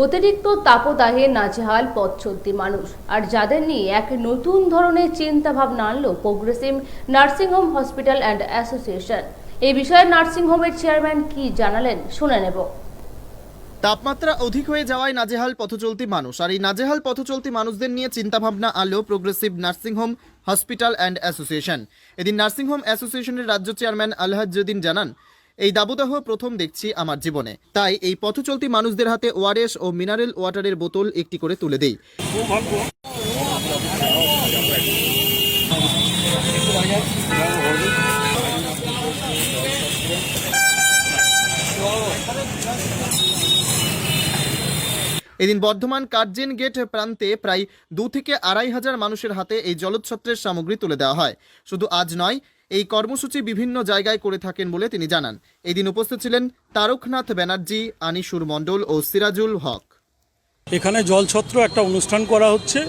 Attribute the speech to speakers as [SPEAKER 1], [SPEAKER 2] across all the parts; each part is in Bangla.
[SPEAKER 1] অতিরিক্ত তাপদাহে নাজেহাল পথ চলতি মানুষ আর যাদের নিয়ে এক নতুন ধরনের চিন্তা ভাবনা আনলো progressive nursing home hospital and association. এই বিষয়ে নার্সিং হোমের চেয়ারম্যান কি জানালেন শুনে নেব।
[SPEAKER 2] তাপমাত্রা অধিক হয়ে যাওয়ায় নাজেহাল পথচলতি মানুষ আর এই নাজেহাল পথচলতি মানুষদের নিয়ে চিন্তাভাবনা আনলো progressive nursing home hospital and association. এদিন নার্সিং হোম অ্যাসোসিয়েশনের রাজ্য চেয়ারম্যান আলহাজ্জুদ্দিন জানান, এই দাবদাহ প্রথম দেখছি আমার জীবনে, তাই এই পথচলতি মানুষদের হাতে ওআরএস ও মিনারেল ওয়াটারের বোতল একটি করে তুলে দেই। এদিন বর্ধমান কার্জন গেট প্রান্তে প্রায় 2 থেকে 2.5 হাজার মানুষের হাতে এই জলচ্ছত্রের সামগ্রী তুলে দেওয়া হয়। শুধু আজ নয়, এই কর্মসূচি বিভিন্ন জায়গায় করে থাকেন বলে তিনি জানান। এই দিন উপস্থিত ছিলেন তারকনাথ ব্যানার্জি, আনিসুর মণ্ডল ও সিরাজুল হক।
[SPEAKER 3] এখানে জলছত্র একটা অনুষ্ঠান করা হচ্ছে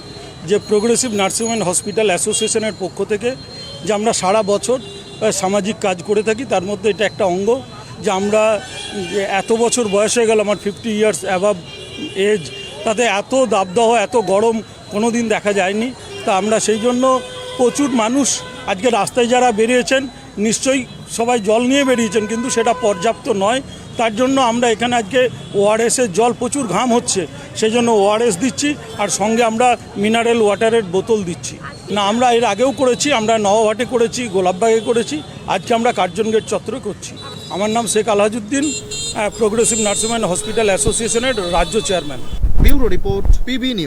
[SPEAKER 3] যে প্রোগ্রেসিভ নার্সিং হোম হসপিটাল অ্যাসোসিয়েশনের পক্ষ থেকে, যে আমরা সারা বছর সামাজিক কাজ করে থাকি। তার মধ্যে এটা একটা অঙ্গ যে আমরা এত বছর বয়স হয়ে গেল, আমার 50 ইয়ার্স অ্যাভাব এজ, তাতে এত দাবদাহ এত গরম কোনো দিন দেখা যায়নি। তা আমরা সেই জন্য প্রচুর মানুষ আজকে রাস্তায় যারা বেরিয়েছেন, নিশ্চয়ই সবাই জল নিয়ে বেরিয়েছেন, কিন্তু সেটা পর্যাপ্ত নয়। তার জন্য আমরা এখানে আজকে ওআরএসের জল, প্রচুর ঘাম হচ্ছে, সেই জন্য ওআরএস দিচ্ছি, আর সঙ্গে আমরা মিনারেল ওয়াটারের বোতল দিচ্ছি। না, আমরা এর আগেও করেছি, আমরা নওয়াহাটে করেছি, গোলাপবাগে করেছি, আজকে আমরা কার্জন গেট চত্বরে করছি। আমার নাম Sheikh Alhajjuddin, progressive nursing home hospital অ্যাসোসিয়েশনের রাজ্য chairman.
[SPEAKER 2] Bureau report, PB news.